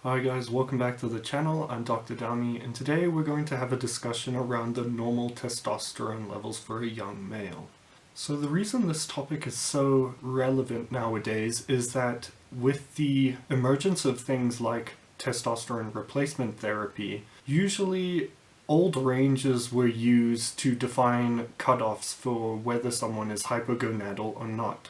Hi guys, welcome back to the channel. I'm Dr. Dami, and today we're going to have a discussion around the normal testosterone levels for a young male. So the reason this topic is so relevant nowadays is that with the emergence of things like testosterone replacement therapy, usually old ranges were used to define cutoffs for whether someone is hypogonadal or not.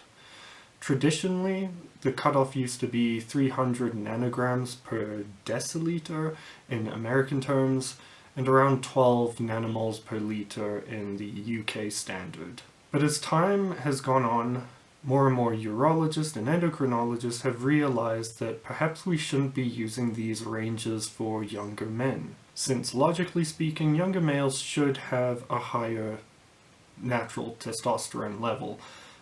Traditionally, the cutoff used to be 300 nanograms per deciliter in American terms, and around 12 nanomoles per liter in the UK standard. But as time has gone on, more and more urologists and endocrinologists have realized that perhaps we shouldn't be using these ranges for younger men, since logically speaking, younger males should have a higher natural testosterone level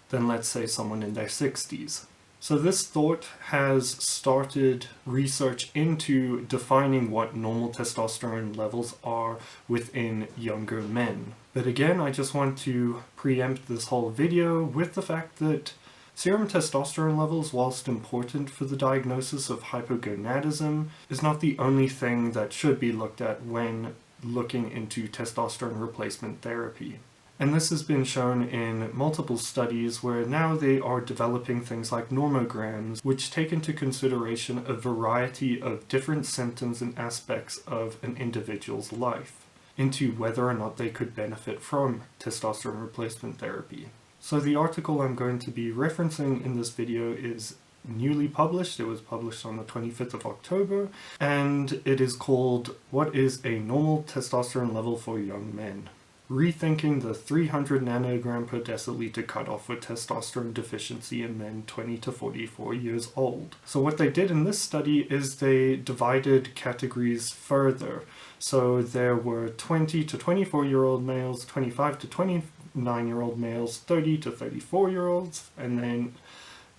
than, let's say, someone in their 60s. So this thought has started research into defining what normal testosterone levels are within younger men. But again, I just want to preempt this whole video with the fact that serum testosterone levels, whilst important for the diagnosis of hypogonadism, is not the only thing that should be looked at when looking into testosterone replacement therapy. And this has been shown in multiple studies where now they are developing things like normograms, which take into consideration a variety of different symptoms and aspects of an individual's life, into whether or not they could benefit from testosterone replacement therapy. So the article I'm going to be referencing in this video is newly published. It was published on the 25th of October, and it is called "What is a Normal Testosterone Level for Young Men? Rethinking the 300 nanogram per deciliter cutoff for testosterone deficiency in men 20 to 44 years old." So what they did in this study is they divided categories further. So there were 20 to 24-year-old males, 25 to 29-year-old males, 30 to 34-year-olds, and then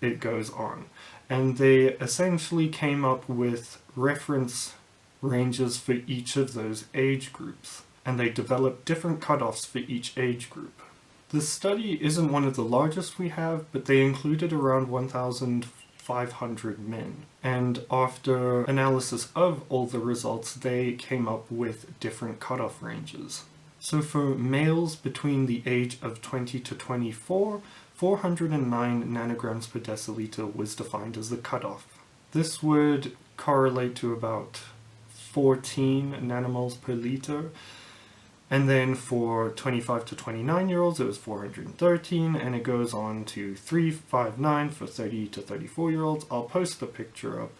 it goes on. And they essentially came up with reference ranges for each of those age groups, and they developed different cutoffs for each age group. This study isn't one of the largest we have, but they included around 1,500 men. And after analysis of all the results, they came up with different cutoff ranges. So for males between the age of 20 to 24, 409 nanograms per deciliter was defined as the cutoff. This would correlate to about 14 nanomoles per liter. And then for 25 to 29-year-olds, it was 413, and it goes on to 359 for 30 to 34-year-olds. I'll post the picture up.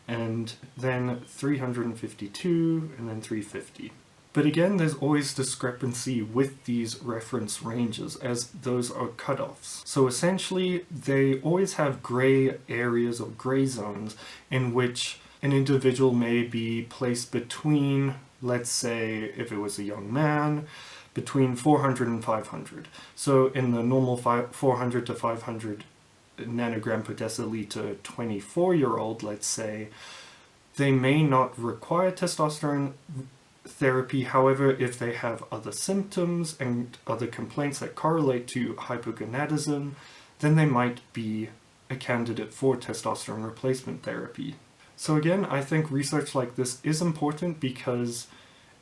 And then 352, and then 350. But again, there's always discrepancy with these reference ranges, as those are cutoffs. So essentially, they always have gray areas or gray zones in which an individual may be placed between, let's say, if it was a young man, between 400 and 500. So in the normal 400 to 500 nanogram per deciliter 24-year-old, let's say, they may not require testosterone therapy. However, if they have other symptoms and other complaints that correlate to hypogonadism, then they might be a candidate for testosterone replacement therapy. So again, I think research like this is important because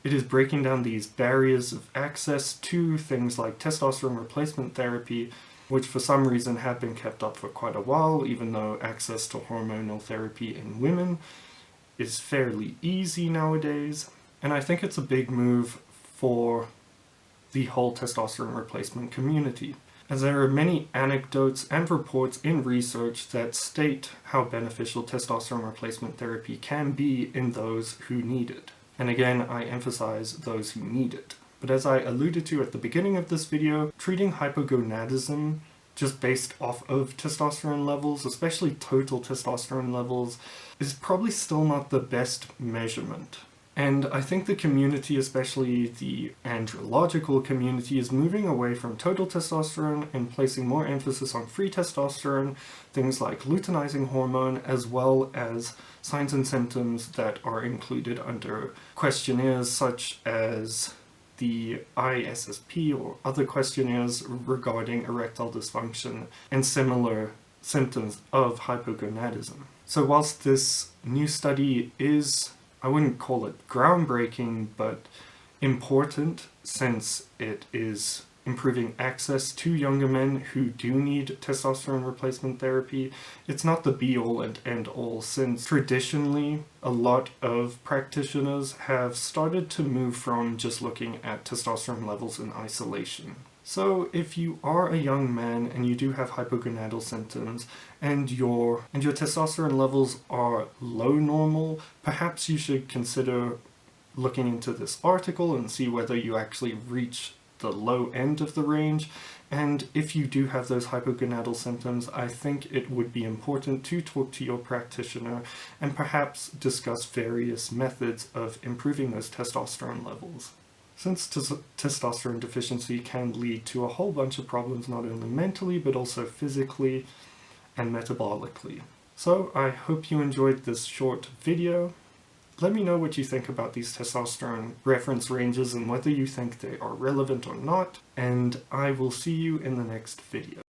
it is breaking down these barriers of access to things like testosterone replacement therapy, which for some reason have been kept up for quite a while, even though access to hormonal therapy in women is fairly easy nowadays. And I think it's a big move for the whole testosterone replacement community, as there are many anecdotes and reports in research that state how beneficial testosterone replacement therapy can be in those who need it. And again, I emphasize those who need it. But as I alluded to at the beginning of this video, treating hypogonadism just based off of testosterone levels, especially total testosterone levels, is probably still not the best measurement. And I think the community, especially the andrological community, is moving away from total testosterone and placing more emphasis on free testosterone, things like luteinizing hormone, as well as signs and symptoms that are included under questionnaires such as the ISSP or other questionnaires regarding erectile dysfunction and similar symptoms of hypogonadism. So whilst this new study is, I wouldn't call it groundbreaking, but important, since it is improving access to younger men who do need testosterone replacement therapy, it's not the be-all and end-all, since traditionally a lot of practitioners have started to move from just looking at testosterone levels in isolation. So if you are a young man and you do have hypogonadal symptoms and your testosterone levels are low normal, perhaps you should consider looking into this article and see whether you actually reach the low end of the range. And if you do have those hypogonadal symptoms, I think it would be important to talk to your practitioner and perhaps discuss various methods of improving those testosterone levels. Since testosterone deficiency can lead to a whole bunch of problems, not only mentally but also physically and metabolically. So I hope you enjoyed this short video. Let me know what you think about these testosterone reference ranges and whether you think they are relevant or not, and I will see you in the next video.